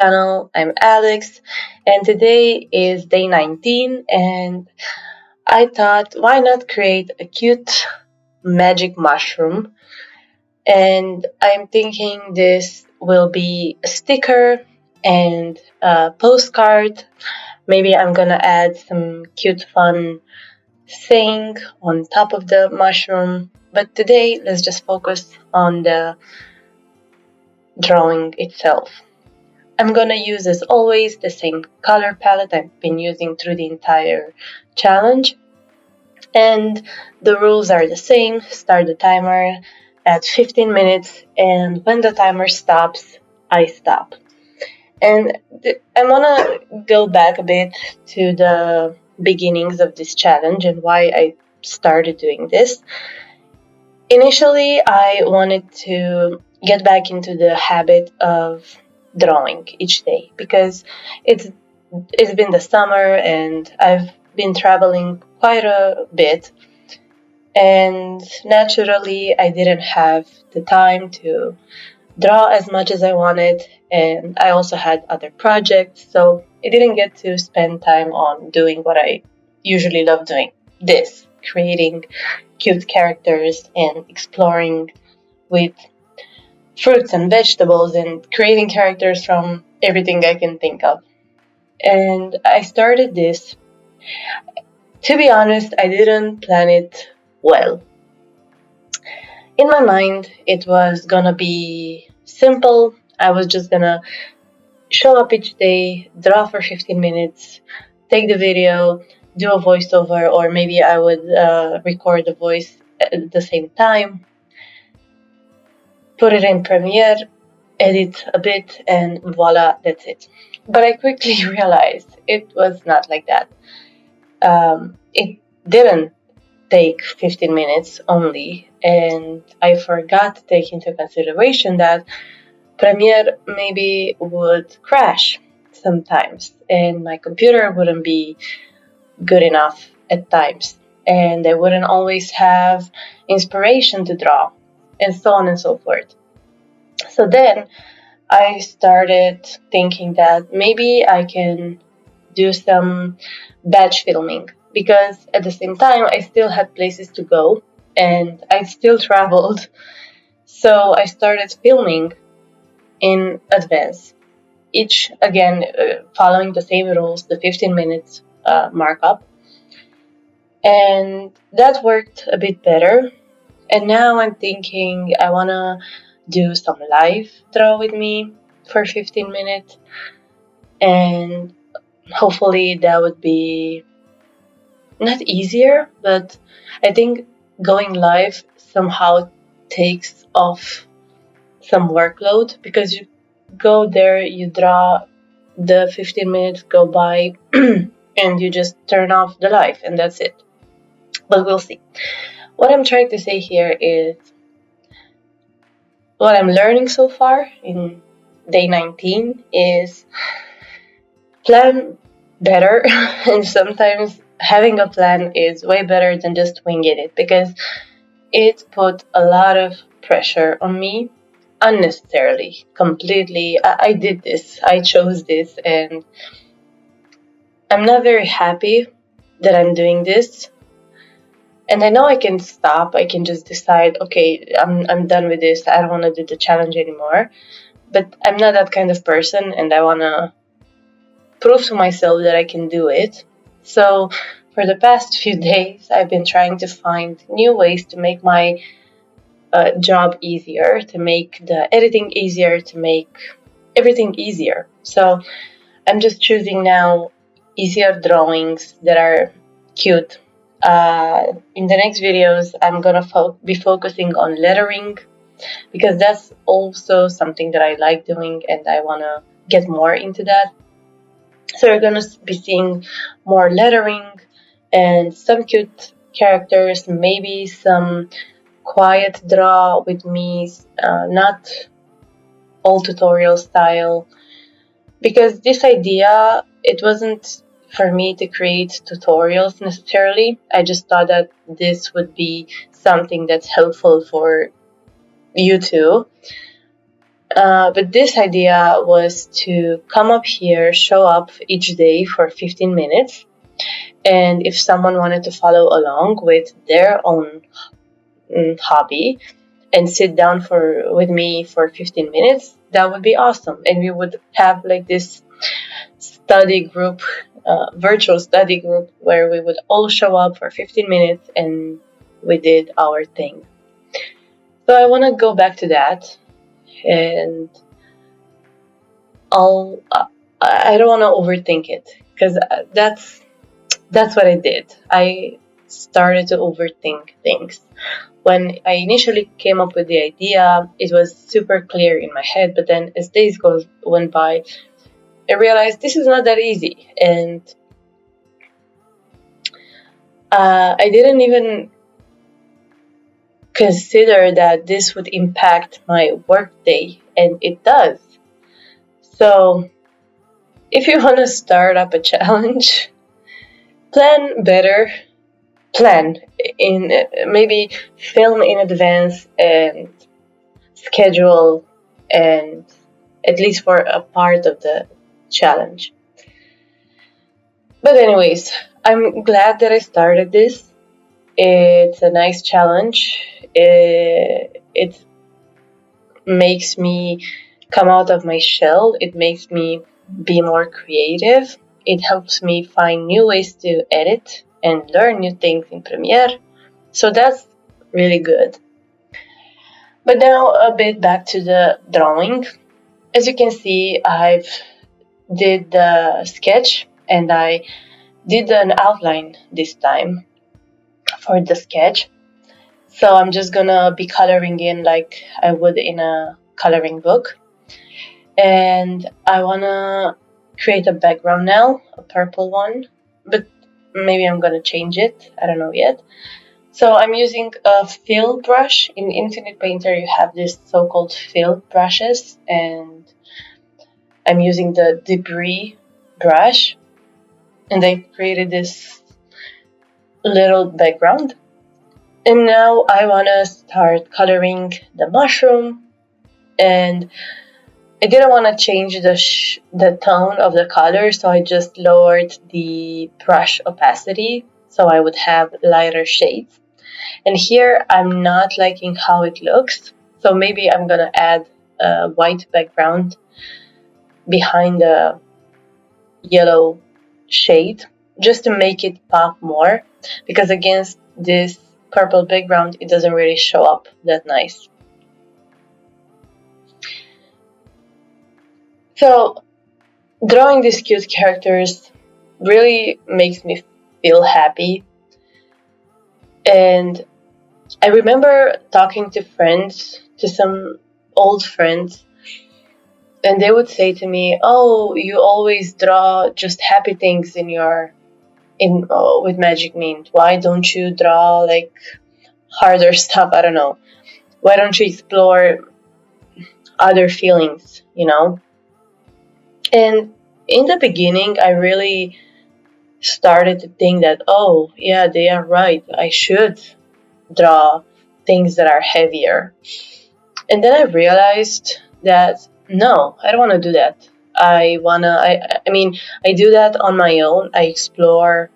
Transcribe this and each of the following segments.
Channel. I'm Alex, and today is day 19. And I thought, why not create a cute magic mushroom? And I'm thinking this will be a sticker and a postcard. Maybe I'm gonna add some cute, fun saying on top of the mushroom. But today, let's just focus on the drawing itself. I'm gonna use, as always, the same color palette I've been using through the entire challenge. And the rules are the same. Start the timer at 15 minutes, and when the timer stops, I stop. And I wanna go back a bit to the beginnings of this challenge and why I started doing this. Initially, I wanted to get back into the habit of drawing each day because it's it's been the summer and I've been traveling quite a bit, and naturally I didn't have the time to draw as much as I wanted, and I also had other projects, so I didn't get to spend time on doing what I usually love doing, this creating cute characters and exploring with fruits and vegetables and creating characters from everything I can think of. And I started this. To be honest, I didn't plan it well. In my mind, it was gonna be simple. I was just gonna show up each day, draw for 15 minutes, take the video, do a voiceover, or maybe I would record the voice at the same time, put it in Premiere, edit a bit, and voila, that's it. But I quickly realized it was not like that. It didn't take 15 minutes only, and I forgot to take into consideration that Premiere maybe would crash sometimes, and my computer wouldn't be good enough at times, and I wouldn't always have inspiration to draw, and so on and so forth. So then I started thinking that maybe I can do some batch filming because at the same time I still had places to go and I still traveled. So I started filming in advance, each again following the same rules, the 15 minutes markup. And that worked a bit better. And now I'm thinking I want to do some live draw with me for 15 minutes. And hopefully that would be not easier, but I think going live somehow takes off some workload because you go there, you draw, the 15 minutes go by, and you just turn off the live, and that's it. But we'll see. What I'm trying to say here is what I'm learning so far in day 19 is plan better, and sometimes having a plan is way better than just winging it because it put a lot of pressure on me unnecessarily, completely. I did this, I chose this, and I'm not very happy that I'm doing this. And I know I can stop, I can just decide, okay, I'm done with this, I don't want to do the challenge anymore. But I'm not that kind of person, and I want to prove to myself that I can do it. So for the past few days, I've been trying to find new ways to make my job easier, to make the editing easier, to make everything easier. So I'm just choosing now easier drawings that are cute. In the next videos, I'm gonna be focusing on lettering because that's also something that I like doing and I wanna get more into that. So you're gonna be seeing more lettering and some cute characters, maybe some quiet draw with me, not all tutorial style. Because this idea, it wasn't for me to create tutorials necessarily. I just thought that this would be something that's helpful for you too. But this idea was to come up here, show up each day for 15 minutes, and if someone wanted to follow along with their own hobby and sit down with me for 15 minutes, that would be awesome. And we would have like this study group, virtual study group, where we would all show up for 15 minutes and we did our thing. So I want to go back to that, and I'll. I don't want to overthink it because that's what I did. I started to overthink things. When I initially came up with the idea, it was super clear in my head, but then as went by, I realized this is not that easy, and I didn't even consider that this would impact my workday, and it does. So, if you want to start up a challenge, plan better. Plan in maybe film in advance and schedule, and at least for a part of the challenge. But anyways, I'm glad that I started this. It's a nice challenge. It makes me come out of my shell. It makes me be more creative. It helps me find new ways to edit and learn new things in Premiere. So that's really good. But now a bit back to the drawing. As you can see, I've did the sketch and I did an outline this time for the sketch. So I'm just gonna be coloring in like I would in a coloring book. And I wanna create a background now, a purple one, but maybe I'm gonna change it. I don't know yet. So I'm using a fill brush. In Infinite Painter, you have this so-called fill brushes, and I'm using the debris brush, and I created this little background. And now I want to start coloring the mushroom, and I didn't want to change the tone of the color, so I just lowered the brush opacity so I would have lighter shades. And here I'm not liking how it looks, so maybe I'm gonna add a white background behind the yellow shade just to make it pop more, because against this purple background it doesn't really show up that nice. So drawing these cute characters really makes me feel happy. And I remember talking to friends, to some old friends, and they would say to me, "Oh, you always draw just happy things with Magic Mint. Why don't you draw like harder stuff? I don't know. Why don't you explore other feelings, you know?" And in the beginning, I really started to think that, oh, yeah, they are right. I should draw things that are heavier. And then I realized that no, I don't want to do that. I do that on my own. I explore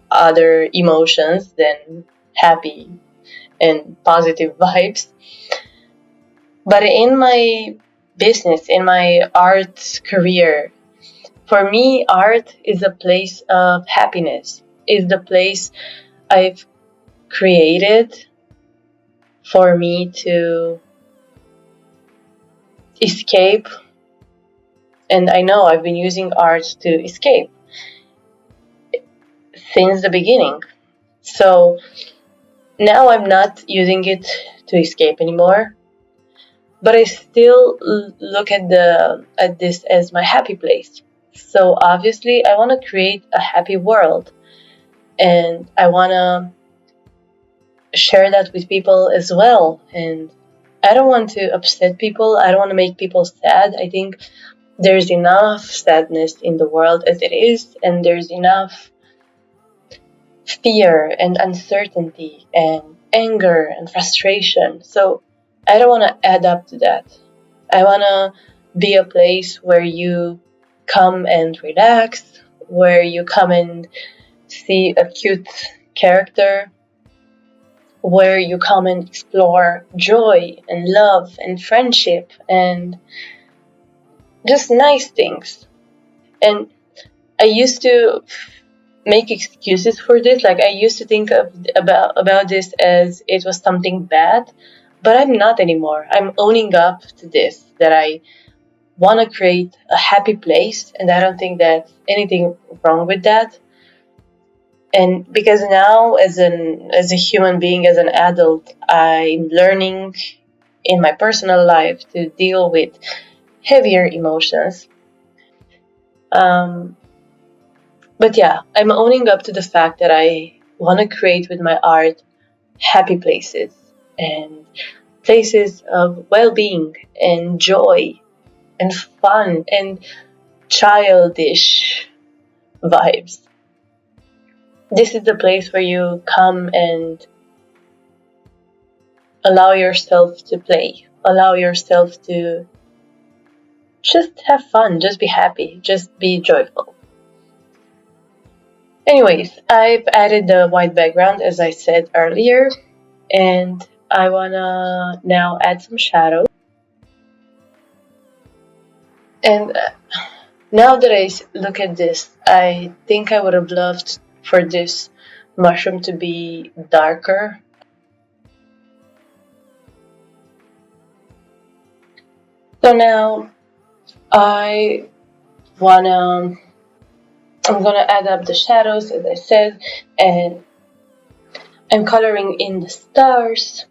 other emotions than happy and positive vibes. But in my business, in my art career, for me, art is a place of happiness. Is the place I've created for me to escape. And I know I've been using art to escape since the beginning. So now I'm not using it to escape anymore, but I still look at this as my happy place. So obviously I want to create a happy world, and I want to share that with people as well. And I don't want to upset people. I don't want to make people sad. I think there's enough sadness in the world as it is, and there's enough fear and uncertainty and anger and frustration. So I don't want to add up to that. I want to be a place where you come and relax, where you come and see a cute character, where you come and explore joy and love and friendship and just nice things. And I used to make excuses for this. Like I used to think about this as it was something bad, but I'm not anymore. I'm owning up to this, that I want to create a happy place, and I don't think that's anything wrong with that. And because now, as a human being, as an adult, I'm learning in my personal life to deal with heavier emotions. Um, but yeah, I'm owning up to the fact that I want to create with my art happy places and places of well-being and joy and fun and childish vibes. This is the place where you come and allow yourself to play, allow yourself to just have fun, just be happy, just be joyful. Anyways, I've added the white background as I said earlier, and I wanna now add some shadow. And now that I look at this, I think I would have loved for this mushroom to be darker. So now I wanna I'm gonna add up the shadows as I said, and I'm coloring in the stars.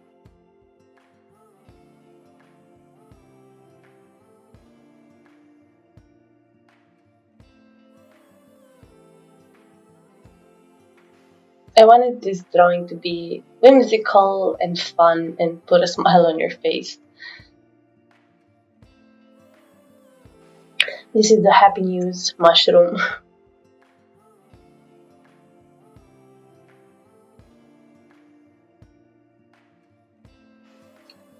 I wanted this drawing to be whimsical and fun and put a smile on your face. This is the happy news mushroom.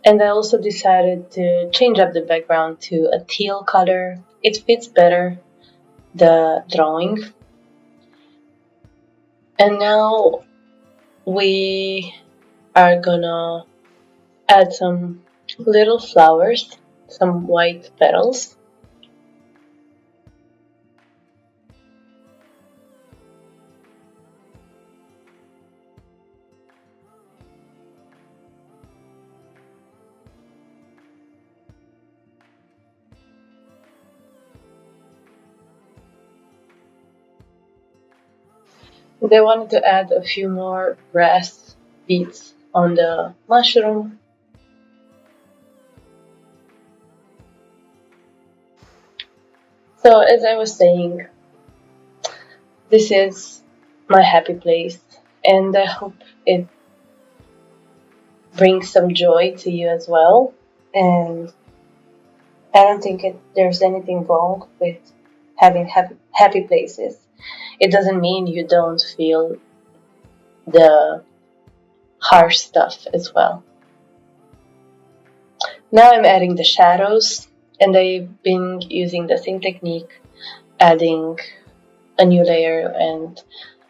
And I also decided to change up the background to a teal color. It fits better the drawing. And now we are gonna add some little flowers, some white petals. They wanted to add a few more brass beads on the mushroom. So as I was saying, this is my happy place, and I hope it brings some joy to you as well. And I don't think there's anything wrong with having happy places. It doesn't mean you don't feel the harsh stuff as well. Now I'm adding the shadows, and I've been using the same technique, adding a new layer and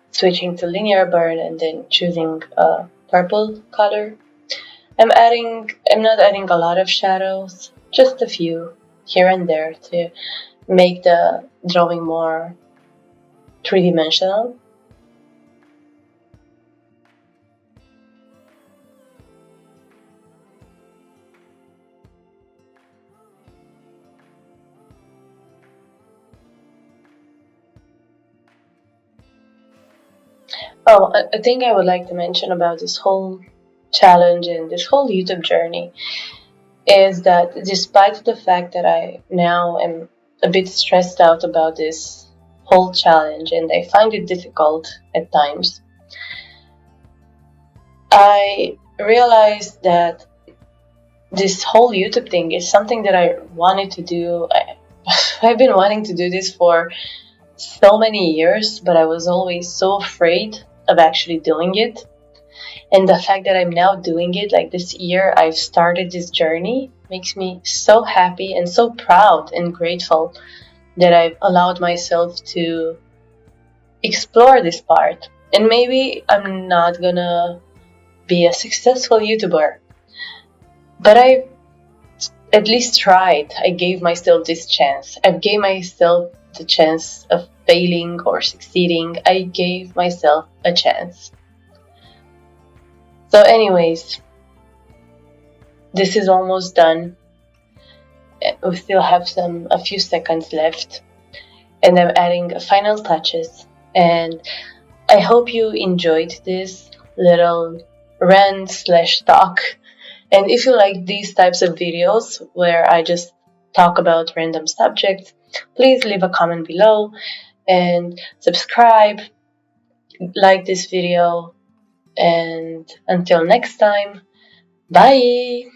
switching to linear burn and then choosing a purple color. I'm not adding a lot of shadows, just a few here and there to make the drawing more three-dimensional. Oh, a thing I would like to mention about this whole challenge and this whole YouTube journey is that despite the fact that I now am a bit stressed out about this whole challenge and I find it difficult at times, I realized that this whole YouTube thing is something that I wanted to do. I've been wanting to do this for so many years, but I was always so afraid of actually doing it. And the fact that I'm now doing it, like this year, I've started this journey, makes me so happy and so proud and grateful that I've allowed myself to explore this part. And maybe I'm not gonna be a successful YouTuber, but I at least tried. I gave myself this chance. I gave myself the chance of failing or succeeding. I gave myself a chance. So, anyways, this is almost done. We still have a few seconds left, and I'm adding final touches. And I hope you enjoyed this little rant slash talk. And if you like these types of videos where I just talk about random subjects, please leave a comment below and subscribe, like this video, and until next time, bye!